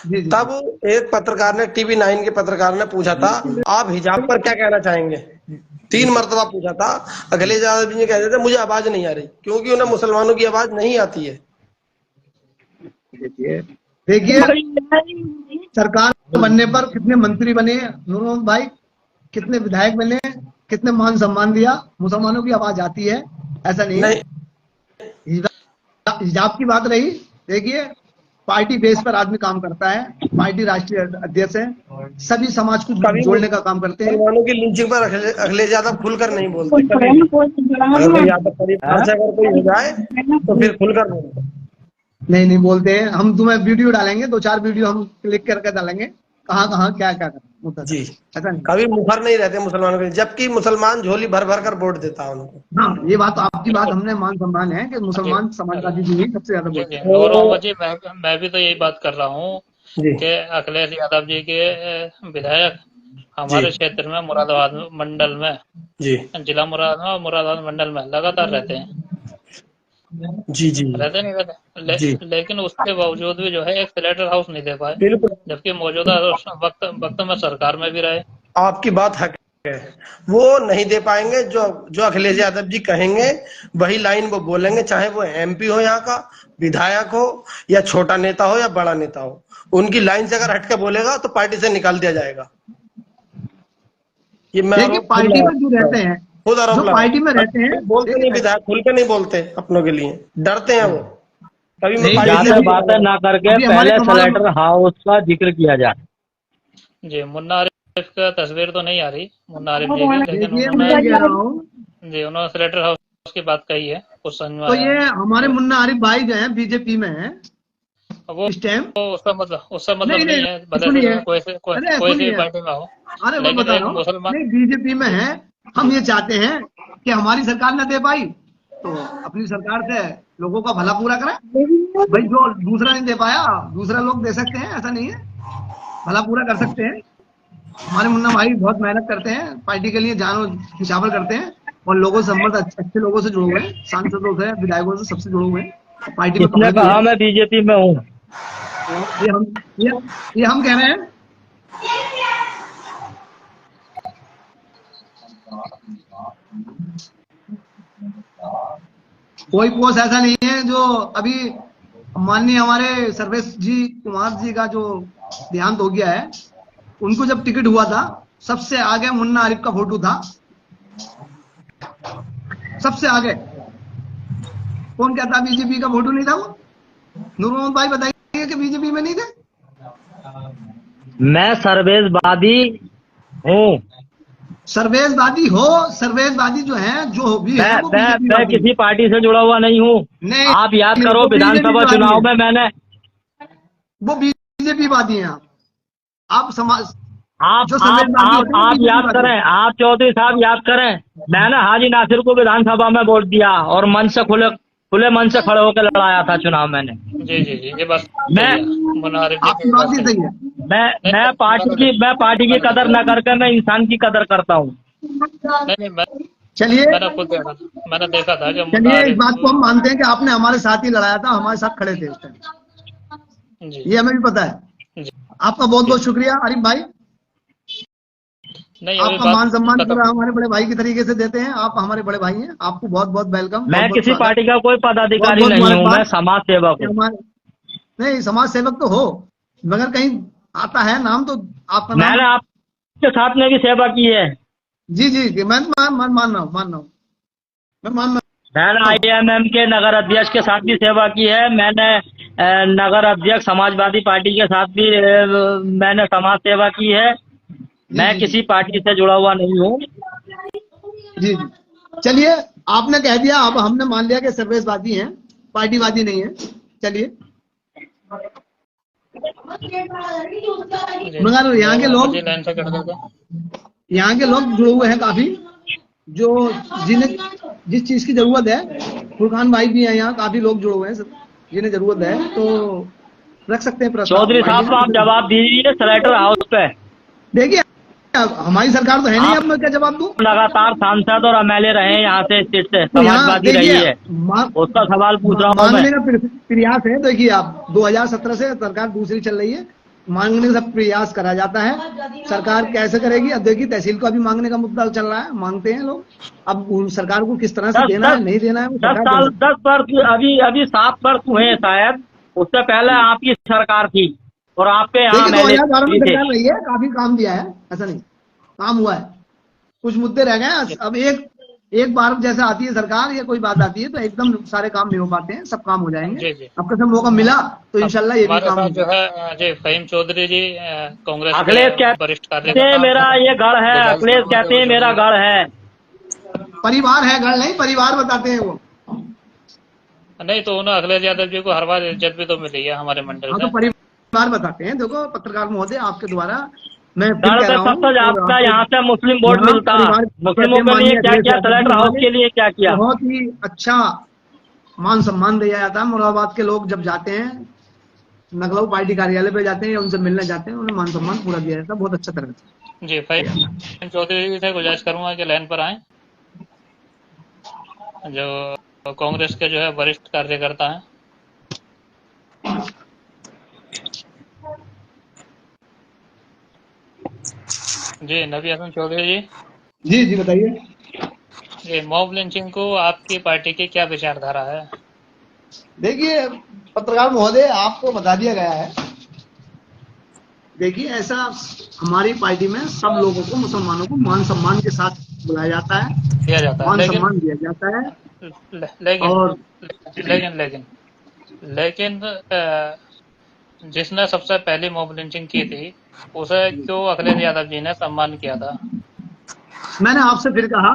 जी जी तब एक पत्रकार ने, टीवी 9 के पत्रकार ने पूछा था, आप हिजाब पर क्या कहना चाहेंगे? 3 मरतबा पूछा था। अखिलेश यादव जी कहते थे मुझे आवाज नहीं आ रही, क्योंकि उन्हें मुसलमानों की आवाज नहीं आती है। देखिए देखिए, सरकार बनने पर कितने मंत्री बने नूर मोहम्मद भाई, कितने विधायक बने, कितने मान सम्मान दिया। मुसलमानों की आवाज आती है, ऐसा नहीं है। नहीं, हिजाब की बात रही, देखिए पार्टी बेस पर आदमी काम करता है, पार्टी राष्ट्रीय अध्यक्ष है, सभी समाज को कभी जोड़ने का काम करते हैं। मुसलमानों की लिंचिंग पर अखिलेश यादव खुलकर नहीं बोलते, कभी भी। अगर कोई यादव परिवार से अगर कोई हो जाए तो फिर खुलकर बोलते। नहीं बोलते हैं। हम तुम्हें वीडियो डालेंगे, 2-4 वीडियो हम क्लिक करके डालेंगे, कहाँ कहाँ क्या क्या करना, जी, ऐसा नहीं। कभी मुखर नहीं रहते मुसलमानों के, जबकि मुसलमान झोली भर भर कर वोट देता है उनको। हाँ, ये बात तो आपकी बात बिल्कुल हमने मान सम्मान है कि जी मुसलमान समाजवादी जो ही सबसे ज्यादा वोट जी देते नूर तो मोहम्मद जी मैं भी तो यही बात कर रहा हूँ जी कि अखिलेश यादव जी के विधायक जी हमारे क्षेत्र में मुरादाबाद मंडल में, जी जिला मुरादाबाद मंडल में लगातार रहते हैं। जी जी रहते नहीं रहते जी, लेकिन उसके बावजूद भी जो है एक स्लेटर हाउस नहीं दे पाए, बिल्कुल जबकि मौजूदा वक्त में सरकार में भी रहे। आपकी बात हक है। वो नहीं दे पाएंगे, जो जो अखिलेश यादव जी कहेंगे वही लाइन वो बोलेंगे, चाहे वो एमपी हो, यहाँ का विधायक हो, या छोटा नेता हो या बड़ा नेता हो। उनकी लाइन से अगर हटके बोलेगा तो पार्टी से निकाल दिया जाएगा। ये मैं देखिए आरोप खुद पार्टी लगा में जो रहते हैं, खुद आरोप जो लगा। पार्टी में रहते हैं, बोलते नहीं, देखिए विधायक खुल के नहीं बोलते अपनों के लिए, डरते हैं वो। कभी मैं नहीं, पार्टी जैसे से ज्यादा अभी बातें ना करके अभी हमारे पहले हमारा स्लेटर हाउस का जिक्र किया जाए। जी मुन्ना आरिफ का तस्वीर तो नहीं आ रही मुन्ना आरिफ जी की, लेकिन देखिए मैं उन्होंने कह रहा हूँ, उन्होंने स्लेटर हाउस की बात कही है, कुछ समझ में तो आया ये हमारे है। मुन्ना आरिफ भाई जो है बीजेपी में है वो इस टाइम। उसका मतलब नहीं नहीं नहीं, है, भले से सुनिए, कोई सी सुनिए, पार्टी में हो, अरे मैं लेकिन बता एक रहा हूँ, मुसलमान। नहीं बीजेपी में है। हम ये चाहते हैं कि हमारी सरकार न दे पाई तो अपनी सरकार से लोगों का भला पूरा करें। भाई जो दूसरा नहीं दे पाया, दूसरा लोग दे सकते हैं, ऐसा नहीं है, भला पूरा कर सकते हैं। हमारे मुन्ना भाई बहुत मेहनत करते हैं, पार्टी के लिए जानो निछावर करते हैं, और लोगों से संबंध अच्छे लोगों से जुड़े हुए हैं, सांसदों से, विधायकों से, सबसे जुड़े हुए हैं। पार्टी में किसने पकड़ भी है। कहा मैं बीजेपी में हूँ? ये हम ये, ये हम कह रहे हैं। कोई पोस्ट ऐसा नहीं है जो अभी माननीय हमारे सर्वेश जी कुमार जी का जो देहांत हो गया है, उनको जब टिकट हुआ था सबसे आगे मुन्ना आरिफ का फोटो था, सबसे आगे। कौन कहता बीजेपी का फोटो नहीं था वो? नूर मोहम्मद भाई बताइए कि बीजेपी में नहीं थे। मैं सर्वेशवादी हूँ। सर्वेशवादी हो, सर्वेशवादी जो है, जो भी है वो बीजेपी मैं वादी है। किसी पार्टी से जुड़ा हुआ नहीं हूँ। नहीं, आप याद करो वो बीजेपी विधानसभा वादी चुनाव है, में मैंने वो बीजेपी वादी है। आप समाज आप जो आप सर्वेशवादी आप होते हैं वो आप बीजेपी याद वादी करें, आप चौधरी साहब याद करें, मैंने हाजी नासिर को विधानसभा में वोट दिया और मन से खुले मन से खड़े होकर लड़ाया था चुनाव मैंने। जी जी जी, ये बात मैं सही है, मुन्ना आरिफ जी आपकी की बात बात भी सही सही है। है। मैं पार्टी की कदर न करके मैं इंसान की कदर करता हूँ। नहीं चलिए मैंने देखा था कि मुन्ना चलिए, इस आरिफ। बात को हम मानते हैं कि आपने हमारे साथ ही लड़ाया था, हमारे साथ खड़े थे उस टाइम, जी ये हमें भी पता है। जी आपका बहुत जी बहुत शुक्रिया आरिफ भाई। नहीं अभी आपका बात मान सम्मान खत्म। पूरा हमारे बड़े भाई के तरीके से देते हैं। आप हमारे बड़े भाई हैं, आपको बहुत बहुत वेलकम, मैं बहुत बहुत किसी स्वागत, पार्टी का कोई बहुत पदाधिकारी बहुत नहीं हूँ, मैं मुबारकबाद। समाज सेवक कि हूँ। हमारे नहीं, समाज सेवक तो हो, मगर कहीं आता है नाम तो आपका नाम। मैंने आपके साथ में भी सेवा की है। जी जी जी, मैं मान रहा हूँ, मैं मान रहा मैंने हूँ। IMM के नगर अध्यक्ष के साथ भी सेवा की है। मैंने नगर अध्यक्ष समाजवादी पार्टी के साथ भी मैंने समाज सेवा की है। जी मैं जी जी किसी पार्टी से जुड़ा हुआ नहीं हूँ। जी जी। चलिए, आपने कह दिया, अब हमने मान लिया कि सर्वेशवादी हैं, पार्टीवादी नहीं है। चलिए, जी मगर यहाँ के मैं लोग, मुझे लाइन से कट देता। यहाँ के लोग जुड़े हुए हैं काफी, जो जिन्हें जिस चीज की जरूरत है। फुरकान भाई भी हैं यहाँ, काफी लोग जुड़े हुए हैं, जिन्हें जरूरत है तो रख सकते हैं प्रस्ताव चौधरी पार्टी साहब, में। आप जवाब दीजिए सेलेक्टर हाउस पे। देखिए, अब हमारी सरकार तो है नहीं, आप अब मैं क्या जवाब दूं। लगातार सांसद और MLA रहे हैं, यहाँ से सीट से तो यहाँ समाजवादी रही देखिए, है, उसका सवाल पूछ रहा हूँ मैं। मांगने का प्रयास है। देखिए, आप 2017 से सरकार दूसरी चल रही है, मांगने का प्रयास करा जाता है। सरकार कैसे करेगी, अब देखिए, तहसील का भी मांगने का मुद्दा चल रहा है, मांगते हैं लोग। अब सरकार को किस तरह से दस देना दस है, नहीं देना है, वो दस सरकार कह साल सकती 10 वर्ष, अभी अभी 7 वर्ष हुए हैं शायद। उससे पहले आपकी सरकार थी और आपके है। यहाँ देखिए, MLA 2012 में भी थे। सरकार रही है, काफी काम दिया है, ऐसा नहीं, काम हुआ है। कुछ मुद्दे रह गए हैं। अब एक एक बार जैसे आती है सरकार या कोई बात आती है तो एकदम सारे काम नहीं हो पाते हैं, सब काम हो जाएंगे। जी जी। अब कसम मौका मिला तो अब इंशाल्लाह ये भी हमारे काम साथ हो जो जाएगा। है जी फहीम चौधरी जी कांग्रेस के अखिलेश वरिष्ठ कहते हैं कार्यकर्ता मेरा ये गढ़ है, गुजारिश अखिलेश करूंगा कि कहते वो हैं मेरा जुड़ेंगे। गढ़ है। परिवार है, घर नहीं, परिवार बताते हैं वो। नहीं तो उन्हें अखिलेश यादव जी को हर बार इज्जत भी तो मिली है हमारे मंडल हाँ, तो से। परिवार बताते हैं। देखो पत्रकार महोदय, आपके द्वारा मैं फिर गढ़ कह पे रहा हूँ, सबसे और ज्यादा आपको यहाँ से मुस्लिम वोट यहाँ मिलता। परिवार कहते मुस्लिमों हैं, के लिए माननीय क्या अखिलेश किया, यादव जी, सेलेक्टर हाउस उन्होंने के लिए क्या किया? बहुत ही अच्छा मान सम्मान दिया जाता है। मुरादाबाद के लोग जब जाते हैं, नगलऊ पार्टी कार्यालय पे जाते हैं या उनसे मिलने जाते हैं, उन्हें मान सम्मान पूरा दिया जाता है, बहुत अच्छा तरह से जी दिया जाता है। फहीम चौधरी जी से गुजारिश करूंगा कि लाइन पर आए, जो कांग्रेस के जो है वरिष्ठ कार्यकर्ता हैं। जी नबी हसन चौधरी जी। जी जी, बताइए। जी मॉब लिंचिंग को आपकी पार्टी की क्या विचारधारा है? देखिए पत्रकार महोदय, आपको बता दिया गया है। देखिए, ऐसा हमारी पार्टी में सब लोगों को, मुसलमानों को मान सम्मान के साथ बुलाया जाता है, दिया जाता है मान लेकिन सम्मान दिया जाता है। लेकिन और लेकिन लेकिन लेकिन जिसने सबसे पहली मॉब लिंचिंग की थी उसे क्यों अखिलेश यादव जी ने सम्मान किया था? मैंने आपसे फिर कहा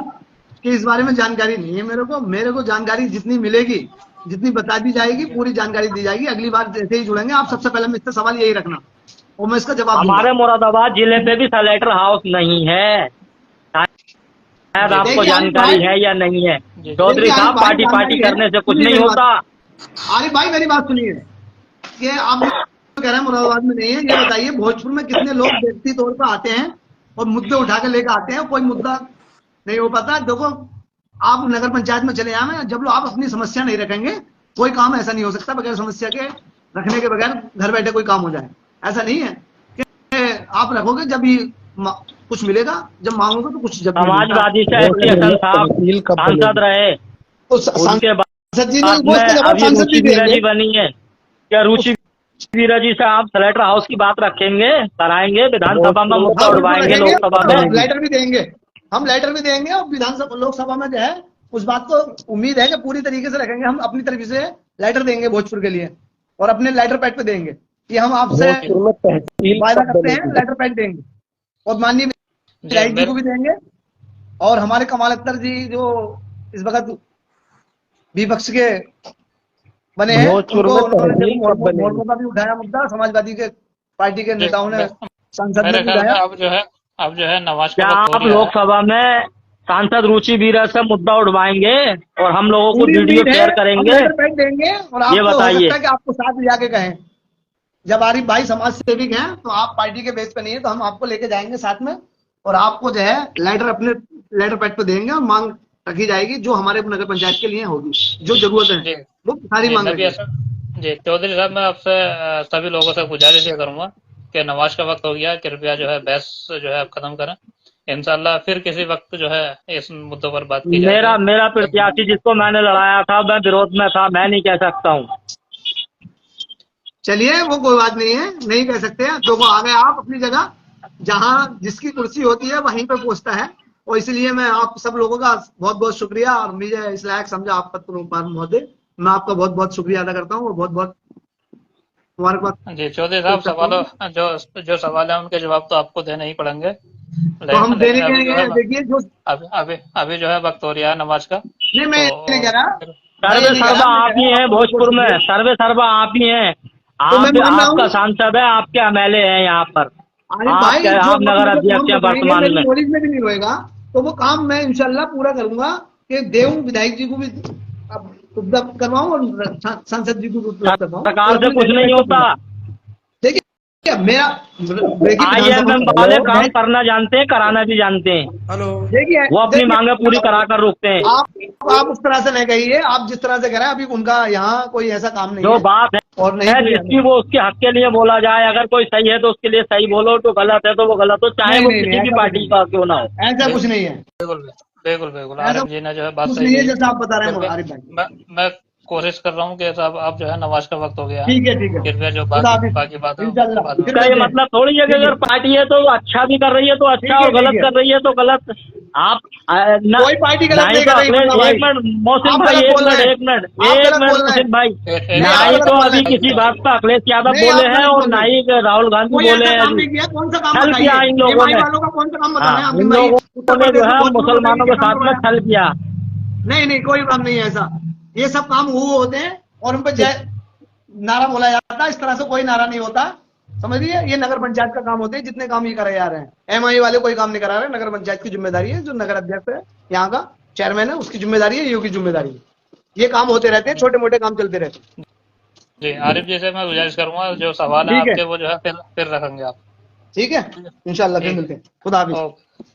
कि इस बारे में जानकारी नहीं है मेरे को जानकारी जितनी मिलेगी, जितनी बता दी जाएगी, पूरी जानकारी दी जाएगी। अगली बार जैसे ही जुड़ेंगे, आप सबसे पहले मुझसे सवाल यही रखना और मैं इसका जवाब दूंगा। हमारे मुरादाबाद जिले पे भी सेलेक्टर हाउस नहीं है, शायद जी आपको देखिए आरिफ भाई, जानकारी है या नहीं है। जी चौधरी देखिए आरिफ साहब, भाई, पार्टी पार्टी जानकारी है, करने से कुछ सुनिए नहीं मेरी होता। बात। आरिफ भाई, मेरी बात सुनिए कि आप जो कह रहे हैं मुरादाबाद में नहीं है, ये बताइए भोजपुर में कितने लोग व्यक्ति तौर पर आते हैं और मुद्दे उठा के लेकर आते हैं, कोई मुद्दा नहीं हो पाता। देखो, आप नगर पंचायत में चले आए, जब लोग आप अपनी समस्या नहीं रखेंगे, कोई काम ऐसा नहीं हो सकता बगैर समस्या के रखने के बगैर घर बैठे कोई काम हो जाए। ऐसा नहीं है कि आप रखोगे जब ही कुछ मिलेगा, जब मांगोगे तो कुछ जब भी मिलता है। समाजवादी से एस टी हसन साहब तहसील कब सांसद बनेगी? रहे, तो उनके सांसद जी ने बाद वो में उसका जवाब अभी सांसद रुचि भी वीरा देंगे। जी बनी है। क्या रुचि वीरा जी से आप सेलेक्टर हाउस की बात रखेंगे, कराएंगे, विधानसभा में मुद्दा हाँ, उठवाएंगे रखेंगे, लोकसभा में? और लेटर भी देंगे। हम लेटर भी देंगे और विधानसभा लोकसभा में जो है, उस बात को उम्मीद है कि पूरी तरीके से रखेंगे। हम अपनी तरफ से लेटर देंगे भोजपुर के लिए और अपने लेटर पैड पे देंगे कि हम आपसे भोजपुर में तहसील वायदा कब करते हैं, बनेगी? लेटर पैड देंगे। और माननीय जी विधायक जी को मेरे भी देंगे, और हमारे कमाल अख्तर जी जो इस वक्त विपक्ष के बने हैं, भोजपुर उनको में उन्होंने तहसील देखो कब बनेगी? मोर्चों का भी उठाया मुद्दा, समाजवादी के पार्टी के जी नेताओं ने, सांसद ने मेरे भी ख्याल में उठाया। अब जो है नमाज का क्या वक्त हो आप गया है। लोकसभा में सांसद रुचि वीरा से मुद्दा उठवाएंगे और हम लोगों को पूरी वीडियो उम्मीद है, शेयर हम करेंगे? लेटर पैड देंगे और ये आपको हो बताइए। सकता है कि आपको साथ ले जाके कहें। जब आरिफ भाई समाज सेविक हैं तो आप पार्टी के बेस पे नहीं है, तो हम आपको लेके जाएंगे साथ में और आपको जो है लेटर अपने लेटर पैड पे देंगे और मांग रखी जाएगी जो हमारे नगर पंचायत के लिए होगी, जो जरूरत है जी वो सारी जी मांग नबी रखी। हसन जी चौधरी साहब, मैं आपसे सभी लोगों से गुजारिश ये करूंगा कि नमाज का वक्त हो गया, कृपया जो है बहस जो है आप खत्म करें। इंशाल्लाह फिर किसी वक्त जो है इस मुद्दों पर बात की जाएगी। मेरा मेरा प्रत्याशी जिसको मैंने लड़ाया था मैं विरोध में था, मैं नहीं कह सकता हूँ। चलिए वो कोई बात नहीं है, नहीं कह सकते हैं तो वो आ गए आप अपनी जगह, जहां जिसकी कुर्सी होती है वहीं पे पहुंचता है। और इसलिए मैं आप सब लोगों का बहुत बहुत शुक्रिया, और मुझे इस लायक समझा आप पत्र महोदय, मैं आपका बहुत बहुत शुक्रिया अदा करता हूँ और बहुत बहुत मुबारकबाद। जी चौधरी साहब, सवालों जो सवाल है उनके जवाब तो आपको देने ही पड़ेंगे, तो हम देने लेकिन के अभी जो लिए है देखिए जो अभी जो है वक्त हो रहा है नमाज का। नहीं, मैं ये नहीं कह रहा, सर्वे सर्वा आप ही हैं भोजपुर में, सर्वे सर्वा आप ही हैं। तो मैं आप मान रहा आपका हूँ सांसद है, आपके एमएलए हैं यहाँ पर, अरे भाई जो आप नगर अध्यक्ष हैं वर्तमान मेरी में। नॉलेज में भी नहीं होएगा तो वो काम मैं इंशाल्लाह पूरा करूंगा कि देव विधायक जी को भी उपलब्ध करवाऊं और सांसद जी को भी उपलब्ध करवाऊं। सरकार से कुछ नहीं होता। देखिए मेरा IMM वाले काम करना जानते हैं, कराना भी जानते हैं। हेलो, देखिए वो अपनी मांगे पूरी करा कर रुकते हैं। आप उस तरह से नहीं कहिए, आप जिस तरह से कह रहे हैं अभी उनका यहाँ कोई ऐसा काम नहीं जो है बात और नहीं है जिसकी वो उसके हक के लिए बोला जाए, अगर कोई सही है तो उसके लिए सही बोलो, तो गलत है तो वो गलत हो, चाहे वो किसी भी पार्टी का क्यों ना हो। ऐसा कुछ नहीं है, बिल्कुल आरिफ जी ने जो है बात कुछ सही नहीं है कही। जैसा आप बता रहे हैं आरिफ भाई। मैं कोशिश कर रहा हूँ कि साहब आप जो है नमाज का वक्त हो गया है, ठीक है कृपया जो खुदा हाफिज। बाकी बात है इंशाल्लाह बाद में। फिर इसका ये मतलब थोड़ी है कि अगर पार्टी है तो अच्छा भी कर रही है तो अच्छा, और गलत कर रही है तो गलत। आप कोई पार्टी गलत नहीं कर रही, एक मिनट मोहसिन आप भाई, गलत एक बोल रहे मिनट हैं। एक मिनट आप एक गलत मिनट बोल रहे हैं। मोहसिन भाई, नहीं, ना आप ही गलत तो बोल अभी रहे हैं। किसी बात पर अखिलेश यादव नहीं, बोले आप हैं गलत और बोल ना रहे हैं। ही राहुल गांधी कोई बोले ऐसा हैं काम अभी। नहीं किया, कौन सा काम छल बताइए, किया इन लोगों एमआई ने। वालों का कौन सा काम बताना है? हाँ, अभी इन भाई लोगों उत्तर ने जो प्रदेश में है बहुत लोगों मुसलमानों ने के साथ में बताया। छल किया। नहीं कोई काम नहीं है ऐसा, ये सब काम वो होते हैं और उन पर जय नारा बोला जाता है, इस तरह से कोई नारा नहीं होता, समझिए। ये नगर पंचायत का काम होते हैं, जितने काम ये कराए जा रहे हैं। एमआई वाले कोई काम नहीं करा रहे, नगर पंचायत की जिम्मेदारी है, जो नगर अध्यक्ष है यहाँ का चेयरमैन है उसकी जिम्मेदारी है, ईओ की जिम्मेदारी है। ये काम होते रहते हैं, छोटे मोटे काम चलते रहते हैं। जी आरिफ जी से मैं गुजारिश करूंगा जो सवाल है ठीक है, आपके वो जो है फिर रखेंगे आप। ठीक है, इंशाल्लाह फिर ठीक मिलते हैं। खुदा हाफिज। है, ओके।